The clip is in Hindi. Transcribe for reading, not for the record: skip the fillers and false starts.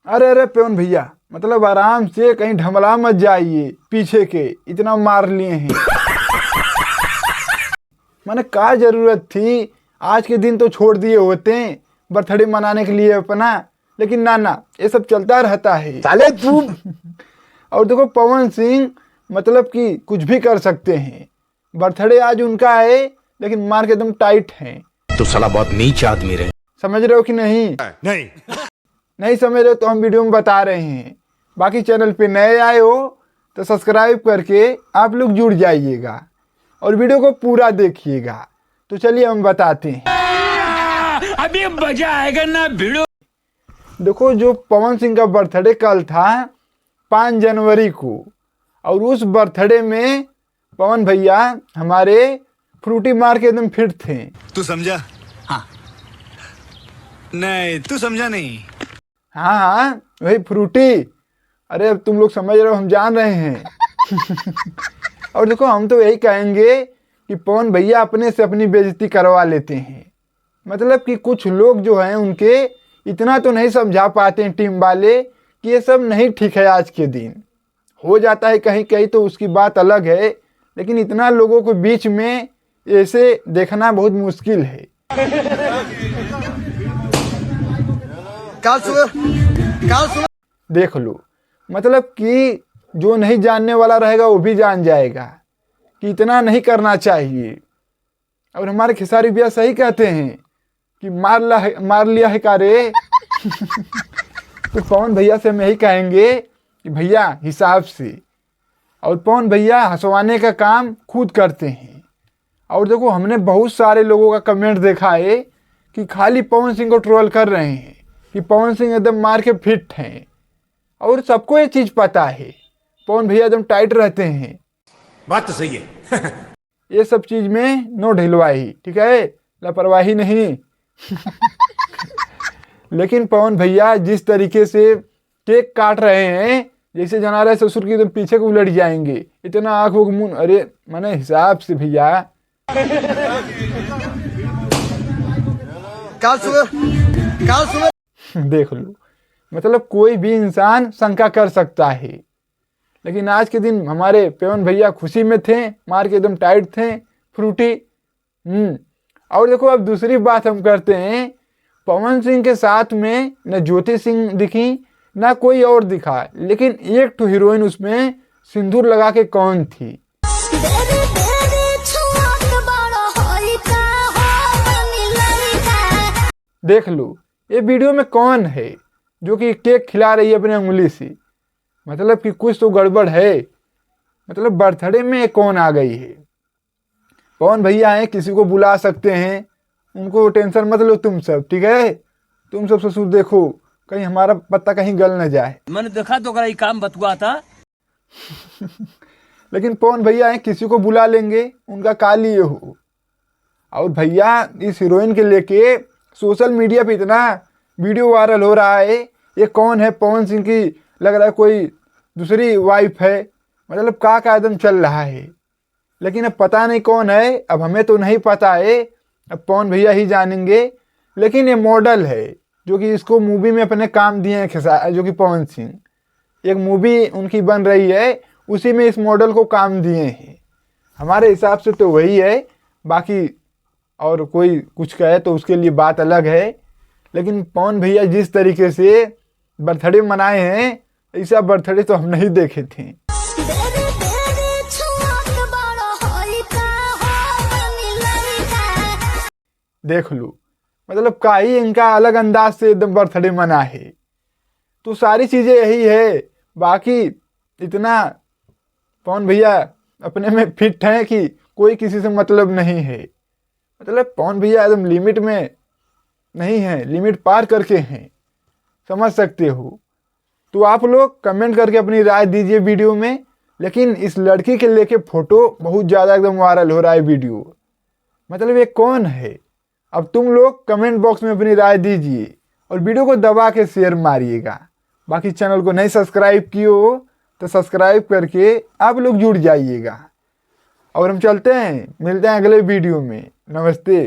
अरे अरे पवन भैया, मतलब आराम से, कहीं ढमला मत जाइए, पीछे के इतना मार लिए हैं। मैंने क्या जरूरत थी, आज के दिन तो छोड़ दिए होते बर्थडे मनाने के लिए अपना, लेकिन ना ये सब चलता रहता है साले तू। और देखो पवन सिंह मतलब कि कुछ भी कर सकते हैं। बर्थडे आज उनका है, लेकिन मार के एकदम टाइट हैं। तो साला बहुत नीच आदमी रहे। समझ रहे हो कि नहीं? नहीं समझ रहे हो तो हम वीडियो में बता रहे हैं। बाकी चैनल पे नए आए हो तो सब्सक्राइब करके आप लोग जुड़ जाइएगा और वीडियो को पूरा देखिएगा। तो चलिए हम बताते हैं। अभी मजा आएगा ना वीडियो। देखो, जो पवन सिंह का बर्थडे कल था 5 जनवरी को, और उस बर्थडे में पवन भैया हमारे फ्रूटी मार के एकदम फिट थे। तू समझा? हाँ। नहीं, तू समझा नहीं। हाँ वही फ्रूटी। अरे अब तुम लोग समझ रहे हो, हम जान रहे हैं। और देखो, हम तो यही कहेंगे कि पवन भैया अपने से अपनी बेइज्जती करवा लेते हैं। मतलब कि कुछ लोग जो हैं उनके इतना तो नहीं समझा पाते हैं टीम वाले कि ये सब नहीं ठीक है। आज के दिन हो जाता है कहीं कहीं तो उसकी बात अलग है, लेकिन इतना लोगों के बीच में ऐसे देखना बहुत मुश्किल है। देख लो, मतलब कि जो नहीं जानने वाला रहेगा वो भी जान जाएगा कि इतना नहीं करना चाहिए। और हमारे खेसारी भैया सही कहते हैं कि मार लिया है का रे। तो पवन भैया से हम यही कहेंगे कि भैया हिसाब से। और पवन भैया हंसवाने का काम खुद करते हैं। और देखो, हमने बहुत सारे लोगों का कमेंट देखा है कि खाली पवन सिंह को ट्रोल कर रहे हैं कि पवन सिंह एकदम मार के फिट हैं। और सबको ये चीज़ पता है, पवन भैया एकदम टाइट रहते हैं। बात तो सही है। ये सब चीज़ में नो ढिलवाही, ठीक है, लापरवाही नहीं। लेकिन पवन भैया जिस तरीके से केक काट रहे हैं, जैसे जना रहे ससुर की एकदम पीछे को उलट जाएंगे, इतना आँख मुंह, अरे मैंने हिसाब से भैया। देख लो, मतलब कोई भी इंसान शंका कर सकता है, लेकिन आज के दिन हमारे पवन भैया खुशी में थे, मार के एकदम टाइट थे, फ्रूटी। और देखो, अब दूसरी बात हम करते हैं। पवन सिंह के साथ में न ज्योति सिंह दिखी ना कोई और दिखा, लेकिन एक तो हीरोइन उसमें सिंदूर लगा के कौन थी? देख लो, ये वीडियो में कौन है जो कि केक खिला रही है अपने उंगली से? मतलब कि कुछ तो गड़बड़ है। मतलब बर्थडे में कौन आ गई है? पवन भैया हैं, किसी को बुला सकते हैं, उनको टेंशन मत लो तुम सब, ठीक है? तुम सब ससुर देखो कहीं हमारा पत्ता कहीं गल न जाए। मैंने देखा तो ये काम बतुआ था। लेकिन पवन भैया हैं, किसी को बुला लेंगे, उनका का लिए हो। और भैया इस हीरोइन के लेके सोशल मीडिया पे इतना वीडियो वायरल हो रहा है, ये कौन है? पवन सिंह की लग रहा है कोई दूसरी वाइफ है। मतलब का एकदम चल रहा है, लेकिन अब पता नहीं कौन है। अब हमें तो नहीं पता है, अब पवन भैया ही जानेंगे। लेकिन ये मॉडल है जो कि इसको मूवी में अपने काम दिए हैं, जो कि पवन सिंह, एक मूवी उनकी बन रही है, उसी में इस मॉडल को काम दिए हैं। हमारे हिसाब से तो वही है, बाकी और कोई कुछ कहे तो उसके लिए बात अलग है। लेकिन पवन भैया जिस तरीके से बर्थडे मनाए हैं, ऐसा बर्थडे तो हम नहीं देखे थे। देख लो, मतलब का ही इनका अलग अंदाज से एकदम बर्थडे मना है। तो सारी चीज़ें यही है। बाकी इतना पवन भैया अपने में फिट हैं कि कोई किसी से मतलब नहीं है। मतलब पवन भैया एकदम लिमिट में नहीं है, लिमिट पार करके हैं, समझ सकते हो। तो आप लोग कमेंट करके अपनी राय दीजिए वीडियो में। लेकिन इस लड़की के लेके फ़ोटो बहुत ज़्यादा एकदम वायरल हो रहा है वीडियो। मतलब ये कौन है? अब तुम लोग कमेंट बॉक्स में अपनी राय दीजिए और वीडियो को दबा के शेयर मारिएगा। बाकी चैनल को नहीं सब्सक्राइब किए हो तो सब्सक्राइब करके आप लोग जुड़ जाइएगा। और हम चलते हैं, मिलते हैं अगले वीडियो में। नमस्ते।